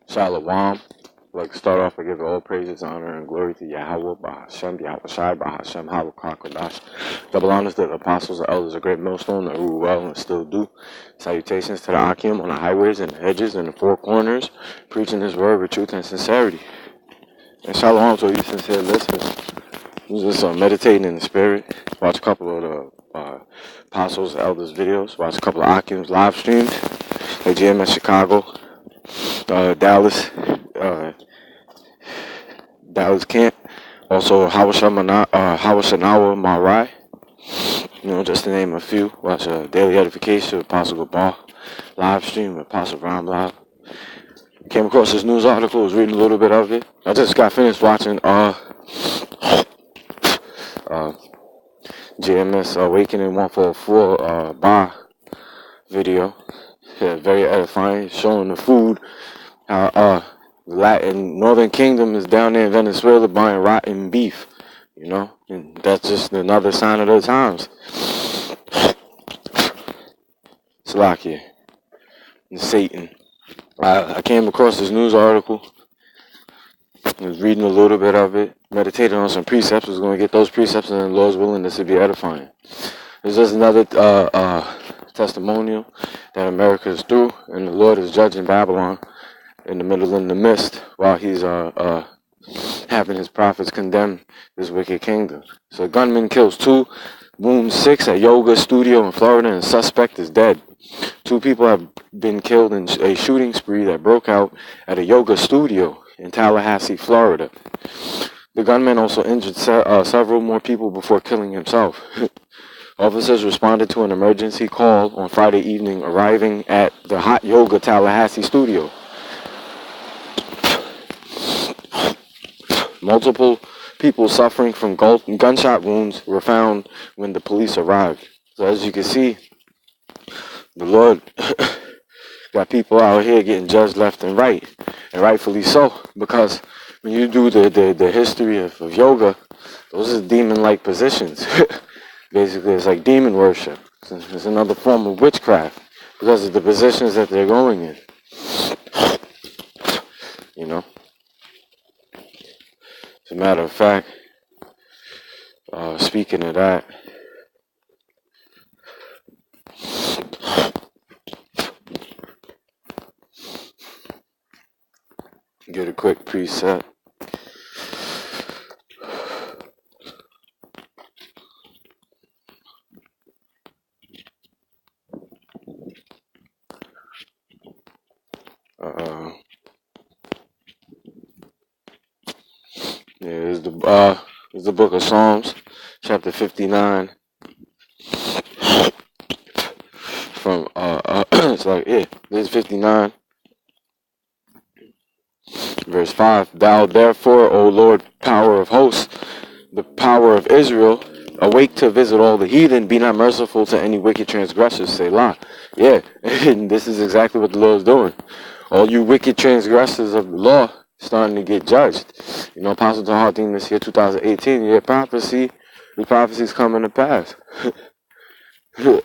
Shalom. I'd like to start off by giving all praises, honor, and glory to Yahweh, Bahashem, Yahweh Shai, Bahashem, Hawakah, Kodash. Double honors to the apostles and elders of great millstone that rule well and still do. Salutations to the Akim on the highways and the hedges and the four corners, preaching his word with truth and sincerity. And shalom to you sincere listeners. Who's just meditating in the spirit. Watch a couple of the apostles and elders videos. Watch a couple of Akim's live streams. AGM at Chicago. Dallas camp, also Hawashanawa Marai, just to name a few. Watch Daily Edification with Apostle Gabal, live stream with Apostle Ram Live. Came across this news article, was reading a little bit of it. I just got finished watching JMS Awakening 144 bar video. Yeah, very edifying, showing the food. How Latin Northern Kingdom is down there in Venezuela buying rotten beef, and that's just another sign of the times. Slakia and Satan. I came across this news article. I was reading a little bit of it, meditated on some precepts. I was going to get those precepts, and the Lord's willing, this would be edifying. There's just another testimonial that America is through, and the Lord is judging Babylon in the midst, while he's having his prophets condemn this wicked kingdom. So a gunman kills 2, wounds 6 at yoga studio in Florida, and suspect is dead. 2 people have been killed in a shooting spree that broke out at a yoga studio in Tallahassee, Florida. The gunman also injured several more people before killing himself. Officers responded to an emergency call on Friday evening, arriving at the Hot Yoga Tallahassee studio. Multiple people suffering from gunshot wounds were found when the police arrived. So as you can see, the Lord got people out here getting judged left and right, and rightfully so, because when you do the history of yoga, those are demon-like positions. Basically, it's like demon worship. It's another form of witchcraft because of the positions that they're going in. As a matter of fact, speaking of that, get a quick preset. It's the book of Psalms, chapter 59. From this is 59, verse 5. Thou therefore, O Lord, power of hosts, the power of Israel, awake to visit all the heathen, be not merciful to any wicked transgressors. Selah. Yeah, and this is exactly what the Lord is doing. All you wicked transgressors of the law starting to get judged. Apostle Tahar theme this year, 2018, the prophecy's coming to pass. You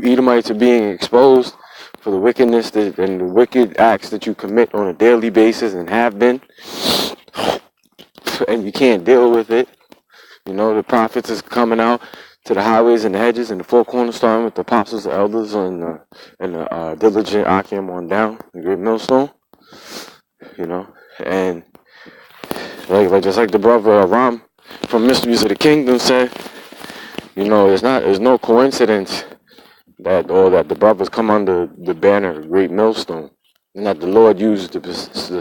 Edomites are being exposed for the wickedness and the wicked acts that you commit on a daily basis and have been, and you can't deal with it. The prophets is coming out to the highways and the hedges and the four corners, starting with the apostles, the elders, and the diligent Akim on down, the great millstone. And just like the brother Ram from Mysteries of the Kingdom said, there's no coincidence that the brothers come under the banner of great millstone, and that the Lord used the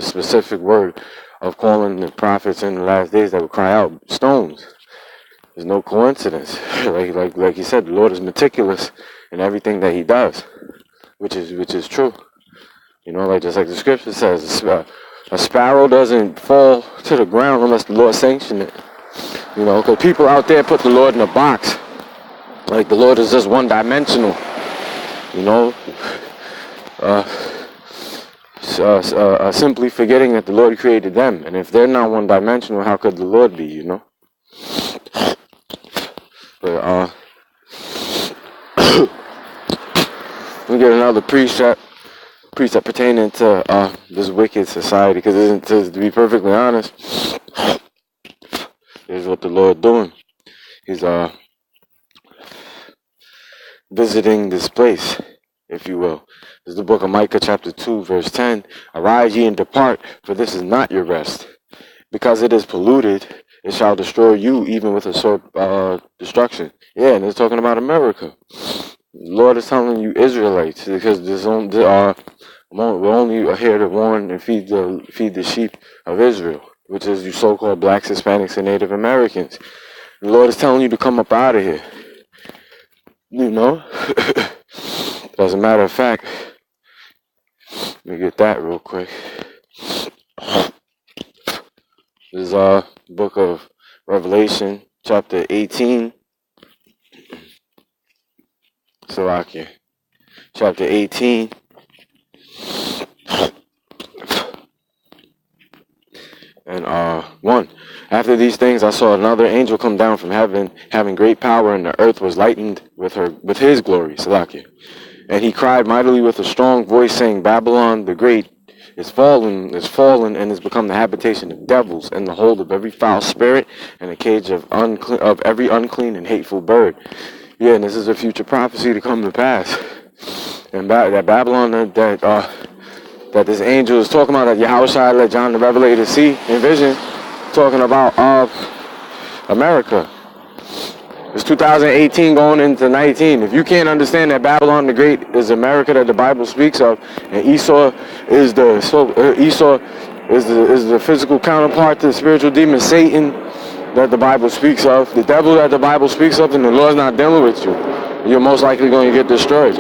specific word of calling the prophets in the last days that would cry out stones. There's no coincidence. like he said, the Lord is meticulous in everything that he does, which is true. Just like the scripture says, a sparrow doesn't fall to the ground unless the Lord sanctions it. Because people out there put the Lord in a box. Like the Lord is just one-dimensional. Simply forgetting that the Lord created them. And if they're not one-dimensional, how could the Lord be, But, we get another precept precept pertaining to this wicked society. Because to be perfectly honest, here's what the Lord doing. He's visiting this place, if you will. This is the book of Micah chapter 2 verse 10. Arise ye and depart, for this is not your rest. Because it is polluted, it shall destroy you even with a sword destruction. Yeah, and it's talking about America. The Lord is telling you Israelites, because we're only here to warn and feed the sheep of Israel, which is you so-called blacks, Hispanics, and Native Americans. The Lord is telling you to come up out of here. You know? As a matter of fact, let me get that real quick. This is book of Revelation, chapter 18. Salakia. Chapter 18. And 1. After these things I saw another angel come down from heaven, having great power, and the earth was lightened with his glory. Salakia. And he cried mightily with a strong voice, saying, Babylon the great is fallen, and is become the habitation of devils, and the hold of every foul spirit, and the cage of every unclean and hateful bird. Yeah, and this is a future prophecy to come to pass. And that Babylon that this angel is talking about, that Yahushua let John the Revelator see in vision, talking about America. It's 2018 going into 19. If you can't understand that Babylon the Great is America that the Bible speaks of, and Esau is the physical counterpart to the spiritual demon Satan that the Bible speaks of, the devil that the Bible speaks of, then the Lord's not dealing with you. You're most likely going to get destroyed.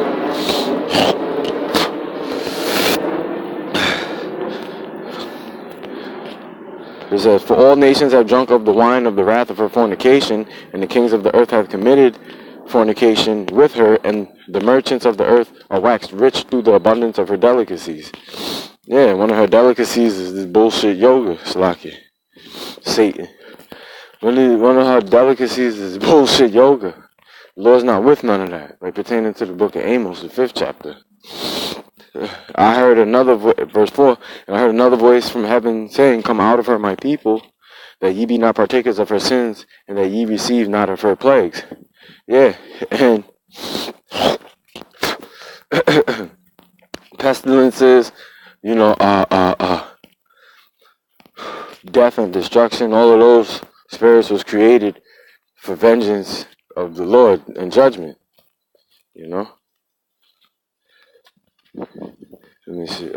It says, for all nations have drunk of the wine of the wrath of her fornication, and the kings of the earth have committed fornication with her, and the merchants of the earth are waxed rich through the abundance of her delicacies. Yeah, one of her delicacies is this bullshit yoga, Salaki. Satan. One of her delicacies is bullshit yoga. The Lord's not with none of that. Like pertaining to the book of Amos, the 5th chapter. I heard another verse 4, and I heard another voice from heaven saying, come out of her, my people, that ye be not partakers of her sins, and that ye receive not of her plagues. Yeah, and pestilences, death and destruction, all of those spirits was created for vengeance of the Lord and judgment, Let me see.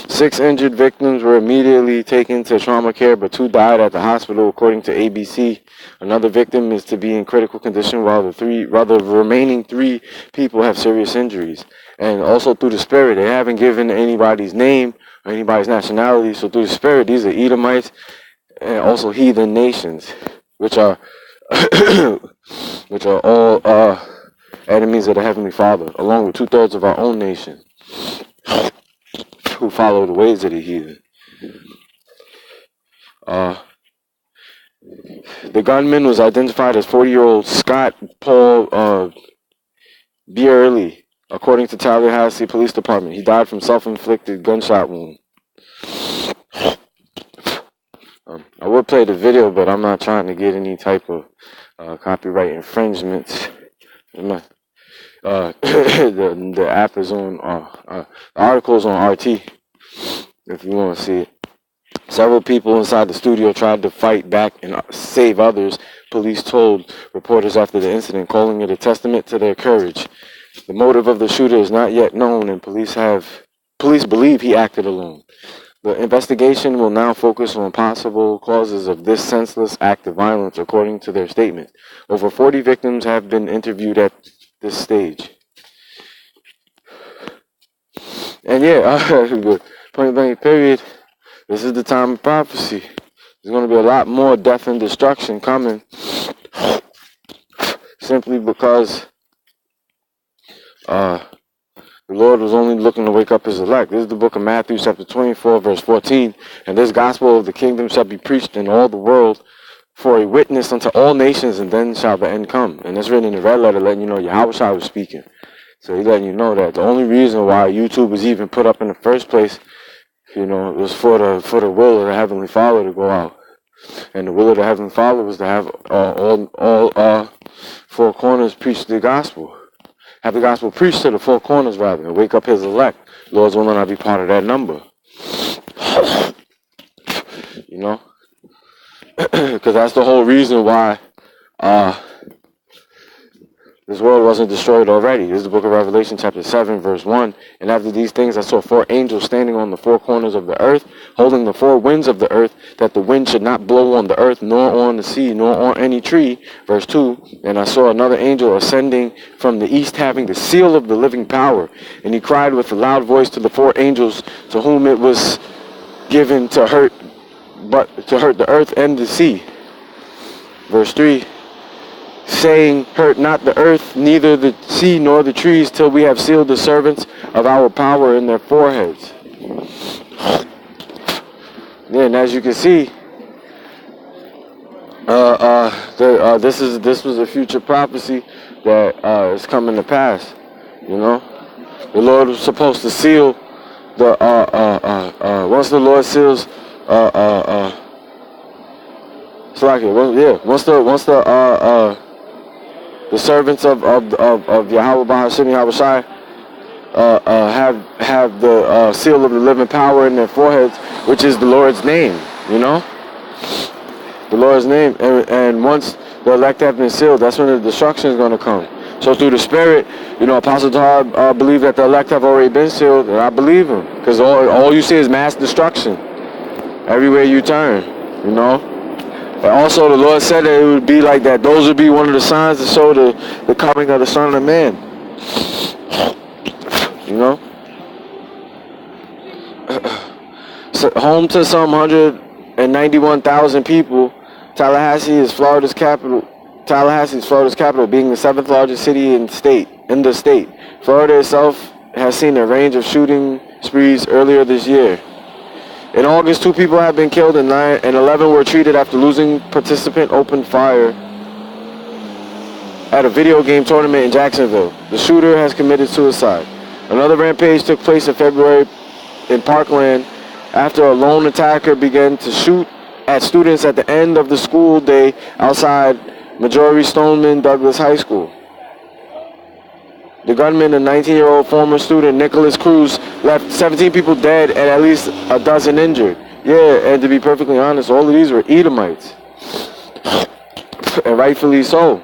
6 injured victims were immediately taken to trauma care, but 2 died at the hospital, according to ABC. Another victim is to be in critical condition, while the remaining 3 people have serious injuries. And also through the Spirit, they haven't given anybody's name or anybody's nationality. So through the Spirit, these are Edomites and also heathen nations, which are all enemies of the Heavenly Father, along with 2/3 of our own nation, who follow the ways of the heathen. The gunman was identified as 40-year-old Scott Paul Bierley, according to Tallahassee Police Department. He died from self-inflicted gunshot wound. I would play the video, but I'm not trying to get any type of copyright infringements. The app is on, the article is on RT, if you want to see it. Several people inside the studio tried to fight back and save others, police told reporters after the incident, calling it a testament to their courage. The motive of the shooter is not yet known, and police believe he acted alone. The investigation will now focus on possible causes of this senseless act of violence, according to their statement. Over 40 victims have been interviewed at this stage. And point blank period, this is the time of prophecy. There's going to be a lot more death and destruction coming, simply because the Lord was only looking to wake up his elect. This is the book of Matthew, chapter 24, verse 14. And this gospel of the kingdom shall be preached in all the world for a witness unto all nations, and then shall the end come. And it's written in the red letter, letting you know Yahushua was speaking. So he's letting you know that the only reason why YouTube was even put up in the first place, was for the will of the Heavenly Father to go out. And the will of the Heavenly Father was to have all four corners preach the gospel. Have the gospel preached to the four corners, rather, and wake up his elect. Lord's willing, I'll be part of that number. Because that's the whole reason why this world wasn't destroyed already. This is the book of Revelation, chapter 7, verse 1. And after these things, I saw four angels standing on the four corners of the earth, holding the four winds of the earth, that the wind should not blow on the earth, nor on the sea, nor on any tree. Verse 2. And I saw another angel ascending from the east, having the seal of the living power. And he cried with a loud voice to the four angels, to whom it was given to hurt the earth and the sea. Verse 3. Saying, hurt not the earth, neither the sea nor the trees, till we have sealed the servants of our power in their foreheads. Then, as you can see, this was a future prophecy that is coming to pass. The Lord was supposed to seal the once the Lord seals the servants of Yahweh Bahashim Yahweh Shai have the seal of the living power in their foreheads, which is the Lord's name, the Lord's name. And once the elect have been sealed, that's when the destruction is going to come. So through the Spirit, Apostle Tar believe that the elect have already been sealed, and I believe him, because all you see is mass destruction everywhere you turn, And also the Lord said that it would be like that. Those would be one of the signs to show the coming of the Son of Man. So, home to some 191,000 people, Tallahassee is Florida's capital. Tallahassee is Florida's capital, being the seventh largest city in the state. Florida itself has seen a range of shooting sprees earlier this year. In August, 2 people have been killed and 11 were treated after losing participant opened fire at a video game tournament in Jacksonville. The shooter has committed suicide. Another rampage took place in February in Parkland after a lone attacker began to shoot at students at the end of the school day outside Marjorie Stoneman Douglas High School. The gunman, a 19-year-old former student, Nicholas Cruz, left 17 people dead and at least a dozen injured. Yeah, and to be perfectly honest, all of these were Edomites. And rightfully so.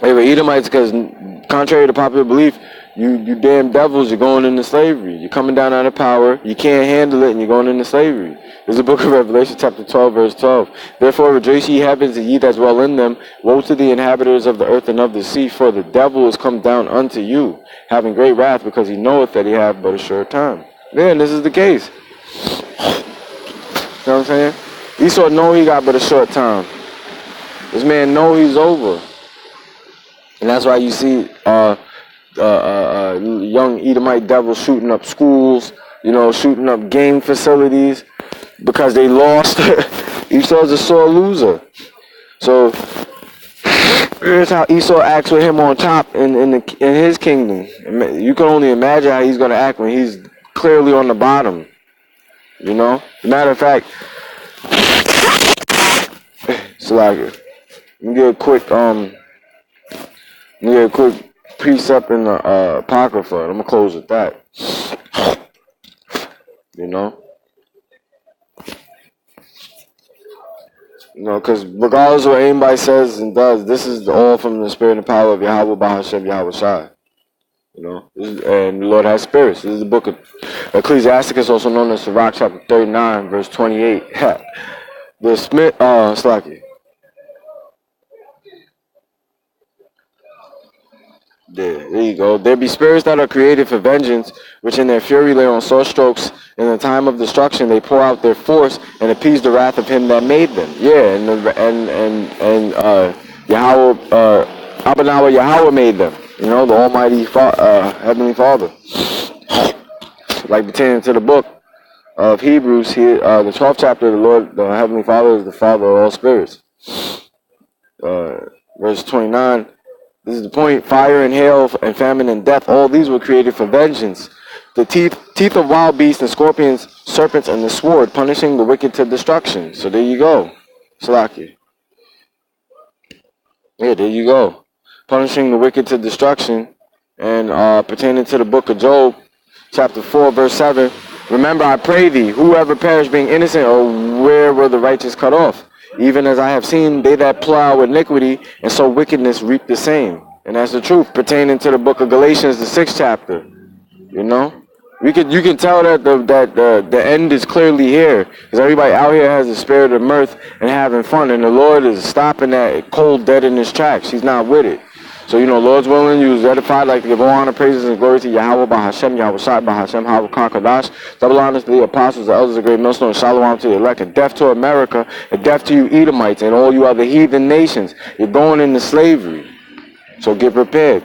They were Edomites because, contrary to popular belief, you damn devils, you're going into slavery. You're coming down out of power, you can't handle it, and you're going into slavery. This is the book of Revelation, chapter 12, verse 12. Therefore rejoice ye heavens, and ye that dwell in them. Woe to the inhabitants of the earth and of the sea, for the devil is come down unto you, having great wrath, because he knoweth that he hath but a short time. Man, this is the case. You know what I'm saying? Esau know he got but a short time. This man know he's over. And that's why you see young Edomite devils shooting up schools, shooting up game facilities, because they lost. Esau's a sore loser. So here's how Esau acts with him on top in his kingdom. You can only imagine how he's going to act when he's clearly on the bottom. Matter of fact, so like, let me get a quick precept in the Apocrypha. I'm gonna close with that. Because regardless of what anybody says and does, this is all from the spirit and power of Yahweh Bahasham Yahweh Shai. And the Lord has spirits. This is the book of Ecclesiasticus, also known as Sirach, chapter 39, verse 28. The Smith, Slacky. There you go. There be spirits that are created for vengeance, which in their fury lay on sore strokes. In the time of destruction, they pour out their force and appease the wrath of him that made them. Yeah, and Yahweh, Abanawa Yahweh made them. The Almighty Heavenly Father. Like pertaining to the book of Hebrews, here, the 12th chapter, the Lord, the Heavenly Father, is the Father of all spirits. Verse 29. This is the point. Fire and hail and famine and death, all these were created for vengeance. The teeth of wild beasts and scorpions, serpents, and the sword, punishing the wicked to destruction. So there you go. Salaki. Yeah, there you go. Punishing the wicked to destruction. And pertaining to the book of Job, chapter 4, verse 7. Remember, I pray thee, whoever perished being innocent, or where were the righteous cut off? Even as I have seen, they that plow iniquity, and sow wickedness reap the same. And that's the truth pertaining to the book of Galatians, the 6th chapter. You know? You can tell that the end is clearly here, because everybody out here has the spirit of mirth and having fun, and the Lord is stopping that cold dead in his tracks. He's not with it. So, Lord's willing, you was edified, like to give all honor, praises, and glory to Yahweh, Bahashem, Yahweh Shai, Bahashem, Yahweh Kadash. Double honors to the apostles, the elders, the great millstone, Shalom to the elect, and death to America, and death to you Edomites, and all you other heathen nations. You're going into slavery. So get prepared.